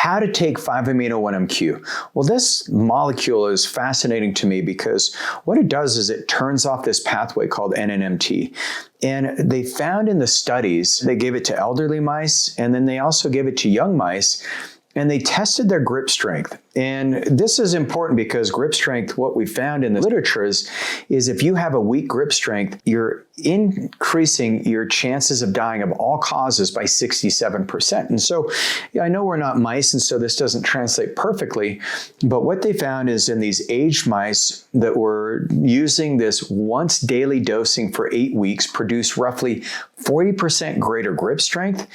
How to take 5-amino-1-MQ. Well, this molecule is fascinating to me because what it does is it turns off this pathway called NNMT. And they found in the studies, they gave it to elderly mice, and then they also gave it to young mice, and they tested their grip strength. And this is important because grip strength, what we found in the literature is if you have a weak grip strength, you're increasing your chances of dying of all causes by 67%. And so I know we're not mice, and so this doesn't translate perfectly, but what they found is in these aged mice that were using this once daily dosing for 8 weeks produced roughly 40% greater grip strength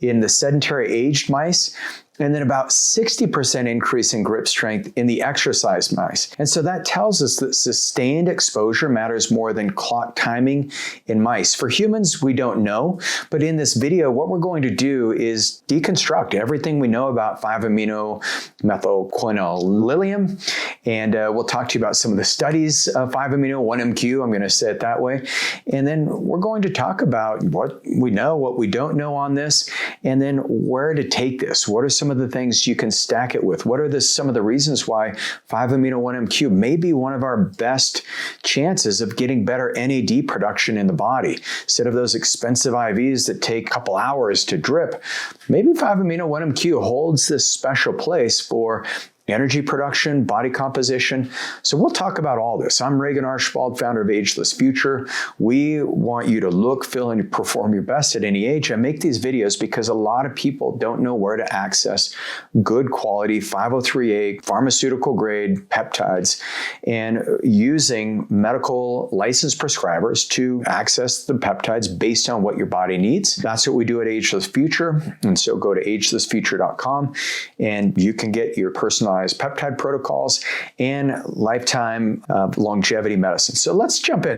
in the sedentary aged mice, and then about 60% increase in grip strength in the exercise mice. And so that tells us that sustained exposure matters more than clock timing in mice. For humans, we don't know, but in this video, what we're going to do is deconstruct everything we know about 5-amino-methylquinoline, and we'll talk to you about some of the studies of 5-amino-1-MQ, I'm going to say it that way, and then we're going to talk about what we know, what we don't know on this, and then where to take this. What are some of the things you can stack it with? What are some of the reasons why 5-amino-1-MQ may be one of our best chances of getting better NAD production in the body? Instead of those expensive IVs that take a couple hours to drip, maybe 5-amino-1-MQ holds this special place for energy production, body composition. So we'll talk about all this. I'm Regan Archibald, founder of Ageless Future. We want you to look, feel, and perform your best at any age. I make these videos because a lot of people don't know where to access good quality 503A pharmaceutical grade peptides, and using medical licensed prescribers to access the peptides based on what your body needs. That's what we do at Ageless Future. And so go to agelessfuture.com and you can get your personalized peptide protocols and lifetime longevity medicine. So let's jump in.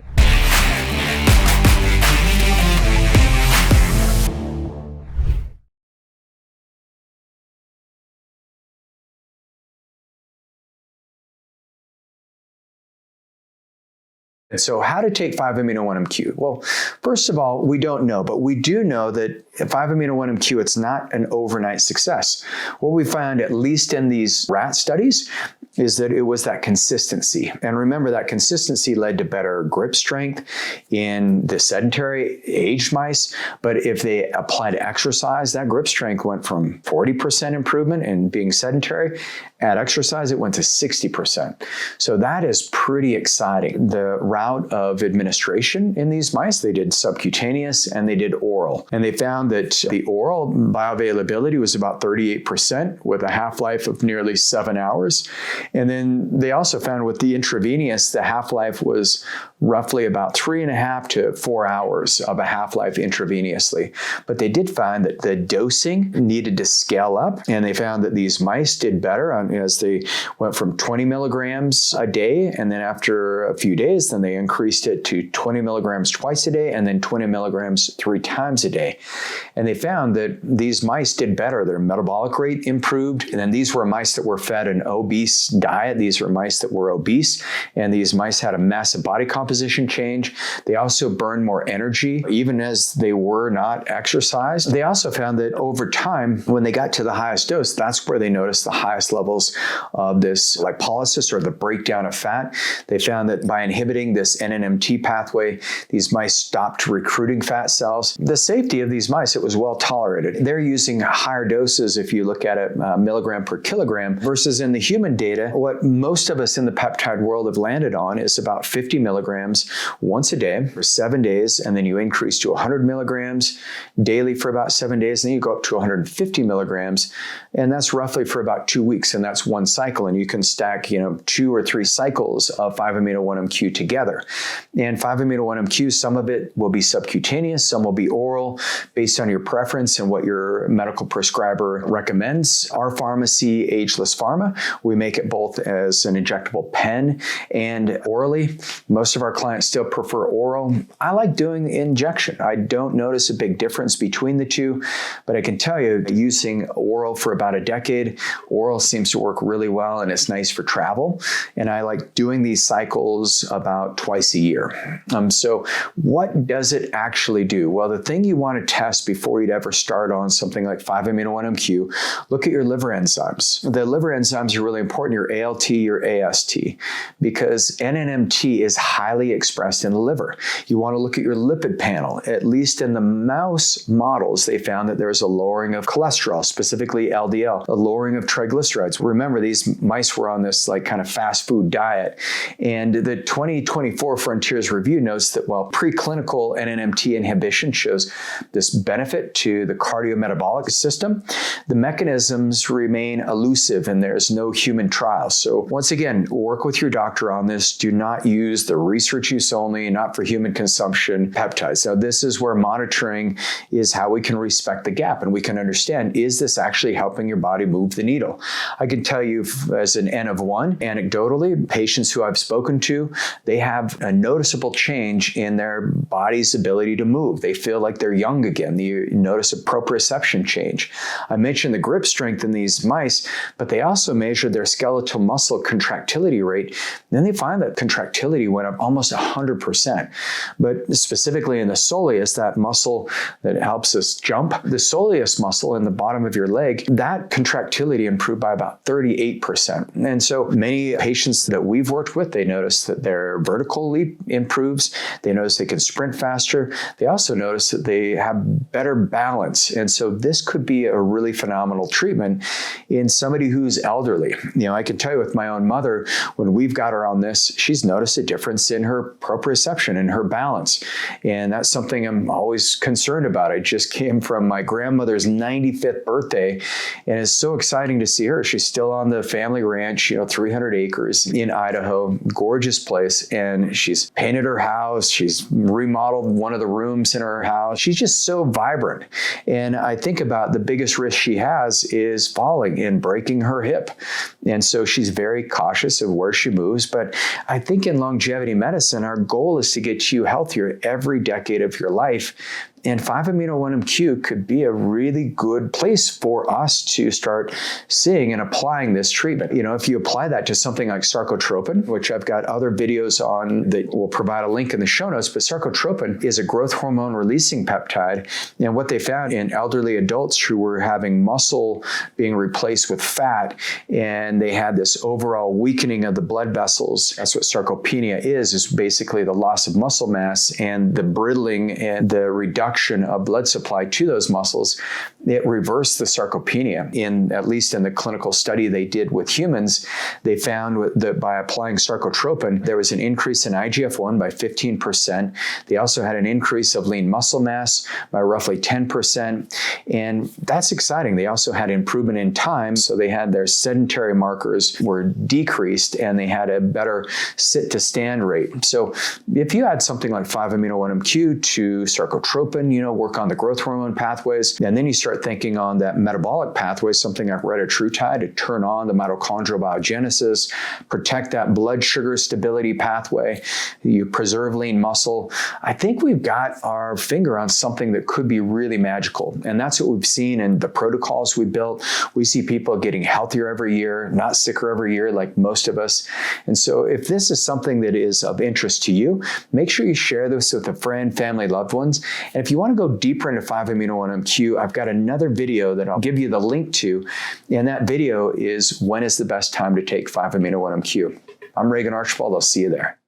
And so how to take 5-amino-1-MQ? Well, first of all, we don't know, but we do know that 5-amino-1-MQ, it's not an overnight success. What we found, at least in these rat studies, is that it was that consistency. And remember, that consistency led to better grip strength in the sedentary aged mice. But if they applied exercise, that grip strength went from 40% improvement in being sedentary. At exercise, it went to 60%. So that is pretty exciting. The route of administration in these mice, they did subcutaneous and they did oral. And they found that the oral bioavailability was about 38% with a half-life of nearly 7 hours. And then they also found with the intravenous, the half-life was roughly about 3.5 to 4 hours of a half-life intravenously. But they did find that the dosing needed to scale up, and they found that these mice did better as they went from 20 milligrams a day, and then after a few days, then they increased it to 20 milligrams twice a day, and then 20 milligrams 3 times a day. And they found that these mice did better. Their metabolic rate improved, and then these were mice that were fed an obese diet. These were mice that were obese, and these mice had a massive body composition change. They also burned more energy, even as they were not exercised. They also found that over time, when they got to the highest dose, that's where they noticed the highest levels of this lipolysis, or the breakdown of fat. They found that by inhibiting this NNMT pathway, these mice stopped recruiting fat cells. The safety of these mice, it was well tolerated. They're using higher doses, if you look at it, milligram per kilogram, versus in the human data, what most of us in the peptide world have landed on is about 50 milligrams once a day for 7 days, and then you increase to 100 milligrams daily for about 7 days, and then you go up to 150 milligrams, and that's roughly for about 2 weeks, and that's one cycle, and you can stack 2 or 3 cycles of 5-amino-1-MQ together. And 5-amino-1-MQ, some of it will be subcutaneous, some will be oral, based on your preference and what your medical prescriber recommends. Our pharmacy, Ageless Pharma, we make it it both as an injectable pen and orally. Most of our clients still prefer oral. I like doing injection. I don't notice a big difference between the two, but I can tell you, using oral for about a decade, oral seems to work really well and it's nice for travel. And I like doing these cycles about twice a year. So what does it actually do? Well, the thing you want to test before you'd ever start on something like 5-AMINO-1-MQ, look at your liver enzymes. The liver enzymes are really important, your ALT, your AST, because NNMT is highly expressed in the liver. You want to look at your lipid panel. At least in the mouse models, they found that there's a lowering of cholesterol, specifically LDL, a lowering of triglycerides. Remember, these mice were on this like kind of fast food diet. And the 2024 Frontiers Review notes that while preclinical NNMT inhibition shows this benefit to the cardiometabolic system, the mechanisms remain elusive and there's no human trials. So once again, work with your doctor on this. Do not use the research use only, not for human consumption peptides. Now, this is where monitoring is how we can respect the gap and we can understand, is this actually helping your body move the needle? I can tell you as an N of 1, anecdotally, patients who I've spoken to, they have a noticeable change in their body's ability to move. They feel like they're young again. You notice a proprioception change. I mentioned the grip strength in these mice, but they also measured their skeletal muscle contractility rate. Then they find that contractility went up almost 100%. But specifically in the soleus, that muscle that helps us jump, the soleus muscle in the bottom of your leg, that contractility improved by about 38%. And so many patients that we've worked with, they notice that their vertical leap improves. They notice they can sprint faster. They also notice that they have better balance. And so this could be a really phenomenal treatment in somebody who's elderly. I can tell you with my own mother, when we've got her on this, she's noticed a difference in her proprioception and her balance. And that's something I'm always concerned about. I just came from my grandmother's 95th birthday, and it's so exciting to see her. She's still on the family ranch, 300 acres in Idaho, gorgeous place. And she's painted her house. She's remodeled one of the rooms in her house. She's just so vibrant. And I think about the biggest risk she has is falling and breaking her hip. And so she's very cautious of where she moves. But I think in longevity medicine, our goal is to get you healthier every decade of your life. And 5-AMINO-1-MQ could be a really good place for us to start seeing and applying this treatment. If you apply that to something like sarcotropin, which I've got other videos on that will provide a link in the show notes, but sarcotropin is a growth hormone releasing peptide. And what they found in elderly adults who were having muscle being replaced with fat, and they had this overall weakening of the blood vessels. That's what sarcopenia is basically the loss of muscle mass and the brittling and the reduction of blood supply to those muscles. It reversed the sarcopenia. At least in the clinical study they did with humans, they found that by applying sarcotropin, there was an increase in IGF-1 by 15%. They also had an increase of lean muscle mass by roughly 10%. And that's exciting. They also had improvement in time. So they had their sedentary markers were decreased and they had a better sit to stand rate. So if you add something like 5-AMINO-1-MQ to sarcotropin, work on the growth hormone pathways, and then you start thinking on that metabolic pathway, something like retatrutide to turn on the mitochondrial biogenesis, protect that blood sugar stability pathway, you preserve lean muscle. I think we've got our finger on something that could be really magical. And that's what we've seen in the protocols we built. We see people getting healthier every year, not sicker every year like most of us. And so if this is something that is of interest to you, make sure you share this with a friend, family, loved ones. And if you want to go deeper into 5-AMINO-1-MQ, I've got another video that I'll give you the link to. And that video is when is the best time to take 5-AMINO-1-MQ. I'm Regan Archibald. I'll see you there.